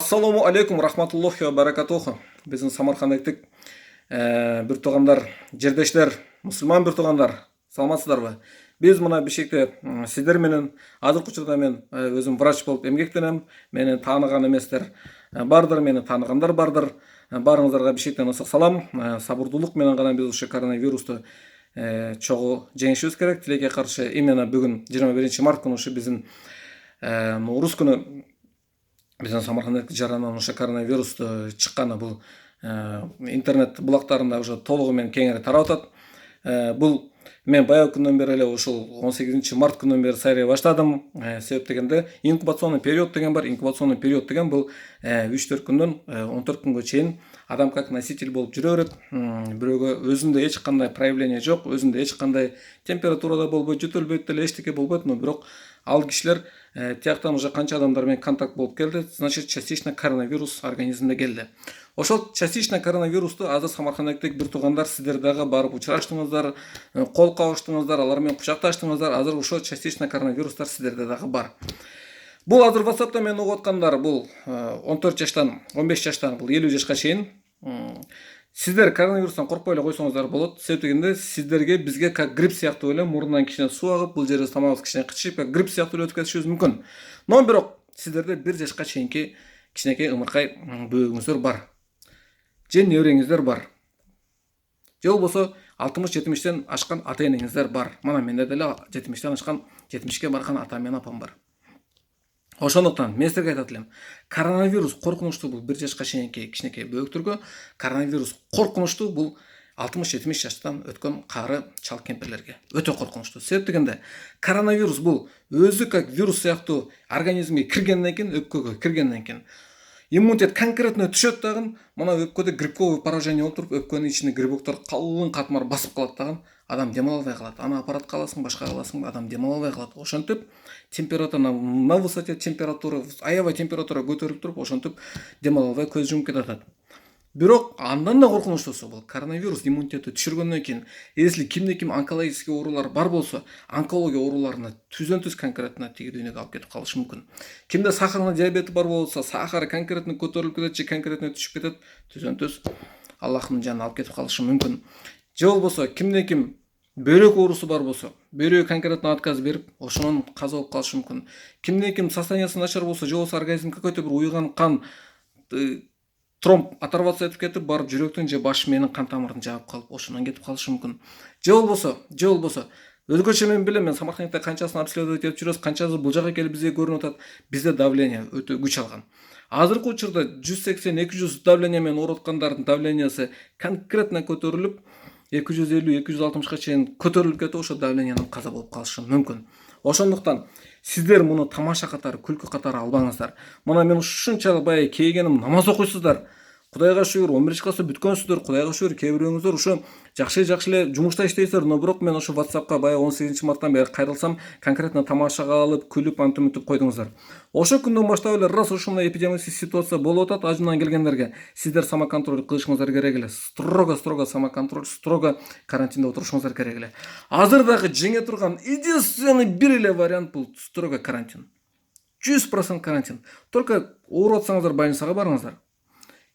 Ассаламу алейкум рахматуллахи ва баракатуху. Біздің Самарқандықтық бір туғандар, жердештер, мұсылман бір туғандар, саламатсыздар ба? Біз мына бешекте сіздер менен азыркы учурда мен өзім врач болып эмгектенем. Мені таныған еместер бардыр, мені таныгандар бардыр. Барыңыздарга бешектен ысык салам. Сабырдуулук менен гана біз ушу коронавирусту чогуу жеңишибиз керек. Тилекке каршы именно бүгүн 21 март күнү ушу биздин Наурыз күнү биздин Самарканддагы жаранан ошо коронавирусту чыкканы бул интернет булактарында уже толугу менен кеңири тарап атат. Бул мен баягы күндөн бери эле ушул 18 март күнүнөн бери сайрай баштадым. Себеп дегенде инкубационный период деген бар. Инкубационный период деген бул 3-4 күндөн 14 күнгө чейин адам как носитель болуп жүрө берет. Бирөөгө өзүндө эч кандай проявление жок, өзүндө эч кандай температурада болбойт, жөтөлбөйт деле, эчтеке болбойт, но бирок ал кишилер тияктан уже канча адамдар менен контакт болуп келди, значит частично коронавирус организмде келди. Ошол частично коронавирусту азыр Самарканддагы бир туугандар сиздер дагы барып учураштыңыздар, кол кабыштыңыздар, алар менен кучакташтыңыздар. Азыр ошо частично коронавирустар сиздерде дагы бар. Бул азыр WhatsApp'та мен угуп аткандар бул 14 жаштан 15 жаштан бул 50 жашка чейин сиздер коронавирустан коркпой эле койсоңуздар болот. Себеп дегенде сиздерге бизге как грипп сыяктуу эле мурундан кичине суу агып, бул жерде тамагыбыз кичине кычып, как грипп сыяктуу эле өтүп кетишибиз мүмкүн. Но бирок сиздерде 1 жашка чейинки кичинекей ымыркай бөөгүңүздөр бар. Же небереңиздер бар. Же болбосо 60-70тен ашкан ата-энеңиздер бар. Мана менде деле 70тен ашкан, 70ке барган атам менен апам бар. Ошондуктан мен силерге айтат элем, коронавирус коркунучтуу бул 1 жашка чейинки кичинекей бөөктөргө, коронавирус коркунучтуу бул 60-70 жаштан өткөн кары чал кемпирлерге өтө коркунучтуу. Себеп дегенде коронавирус бул өзү как вирус сыяктуу организмге киргенден кийин, өпкөгө киргенден кийин иммунитет конкретно түшөт дагы, мына өпкөдө грибковый поражение болуп туруп, өпкөнүн ичинде грибоктор калың катмар басып калат дагы, адам дем ала албай калат. Аны аппаратка аласың, башка аласың, адам дем ала албай калат. Ошентип температура на высоте температура, аябай температура көтөрүлүп туруп, ошентип дем ала албай көз жумуп кетат. Бирок андан да коркунучтуусу бул коронавирус иммунитетти түшүргөндөн кийин, если кимде ким онкологический оорулар бар болсо, онкология ооруларына түздөн-түз конкретно тиги дүйнөгө алып кетип калышы мүмкүн. Кимде сахарный диабети бар болсо, сахары конкретно көтөрүлүп кетет же конкретно түшүп кетет, түздөн-түз Аллахтын жанына алып кетип калышы мүмкүн. Же болбосо кимде ким бөйрөк оорусу бар болсо, бөйрөгү конкретно отказ берип, ошонун каза болуп калышы мүмкүн. Кимде ким состояниясы начар болсо, же болбосо организм какой-то бир уйган кан тромб оторваться этип кетип, барып жүрөктүн же баш менин кан тамырын жаап калып, ошондон кетип калышы мүмкүн. Же болбосо өзгөчө мен билем, мен Самаркандда канчасын обследовать этип жүрөбүз, канчасы бул жака келип бизге көрүнүп атат. Бизде давление өтө күч алган. Азыркы учурда 180-200 давление менен ооруп аткандардын давлениясы конкретно көтөрүлүп, 250-260ка чейин көтөрүлүп кетип, ошо давлениянын каза болуп калышы мүмкүн. Ошондуктан сиздер муну тамаша катары, күлкү катары албаңыздар. Мына мен ушунчалык баягы кейгеним намаз окуйсуздар. Кудайга шүгүр 11 класста бүткөнсүздөр, Кудайга шүгүр кээ бирөөңүздөр ушу жакшы эле жумушта иштейсиздер, но бирок мен ошо WhatsApp'ка баягы 18 марттан бери кайрылсам, конкретно тамашага алып, күлүп, антып койдуңуздар. Ошо күндөн баштап эле раз ушундай эпидемиялык ситуация болуп атат, ажымдан келгендерге сиздер самоконтроль кылышыңыздар керек эле. Строго самоконтроль, строго карантинде отурушуңуздар керек эле. Азыр дагы жеңе турган единственный бир эле вариант бул строго карантин. 100% карантин. Только ооруп атсаңыздар больницага барыңыздар.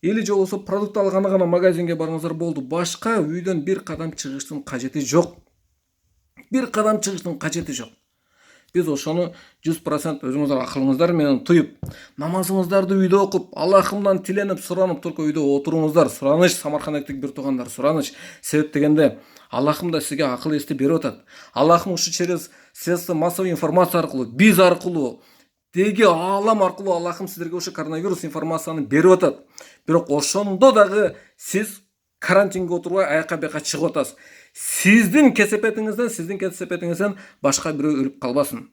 Или же болсо продукт алганы гана магазинге барыңыздар болду. Башка үйдөн бир кадам чыгыштын кажети жок. Бир кадам чыгыштын кажети жок. Биз ошону 100% өзүңүздөр акылыңыздар менен туюп, намазыңыздарды үйдө окуп, Аллахымдан тиленип, суранып, только үйдө отуруңуздар. Сураныч, Самарканддагы бир туугандар, сураныч. Себеп дегенде Аллахым да сизге акыл эсти берип атат. Аллахым ушу через средства массовой информация аркылуу, биз аркылуу, деги алам аркылуу Аллахым сиздерге ушу коронавирус информацияны берип атат. Бирок ошондо дагы сиз карантинге отурбай аяка бияка чыгып атасыз. Сиздин кесепетиңизден башка бирөө өлүп калбасын.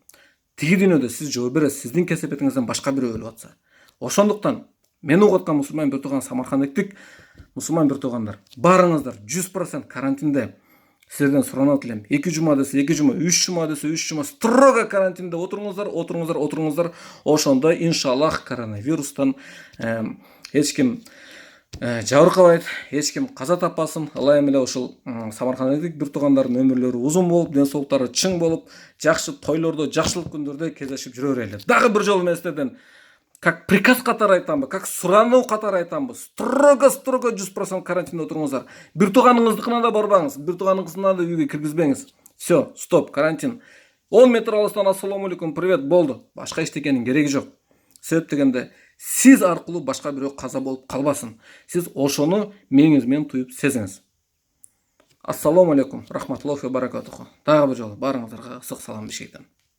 Тиги дүйнөдө сиз жооп бересиз, сиздин кесепетиңизден башка бирөө өлүп атса. Ошондуктан мени угуп аткан мусулман бир тууган Самарканддык мусулман бир туугандар, барыңыздар 100% карантинде. Сиздерден суранат элем. 2 жума десе 2 жума, 3 жума десе 3 жума строго карантинде отуруңуздар. Ошондо иншаллах коронавирустан эч ким жабыркабайт, эч ким каза таппасын. Ылайым эле ушул Самарканддык бир туугандардын өмүрлөрү узун болуп, ден соолуктары чың болуп, жакшы тойлордо, жакшылык күндөрдө кездешип жүрө берели. Дагы бир жолу мен сиздерден как приказ катары айтамбы, как сурануу катары айтамбы, строго 100% карантинде отуруңуздар. Бир тууганыңыздыкына да барбаңыз, бир тууганыңыздына да үйгө киргизбеңиз. Все, стоп, карантин. 10 метр алыстан ассаламу алейкум, привет, болду. Башка эчтекенин кереги жок. Себеп дегенде, сиз аркылуу башка бирөө каза болуп калбасын. Сиз ошону мээңиз менен туюп сезиңиз. Ассаламу алейкум, рахматуллахи ва баракатуху. Дагы бир жолу баарыңыздарга ысык салам Бишкектен.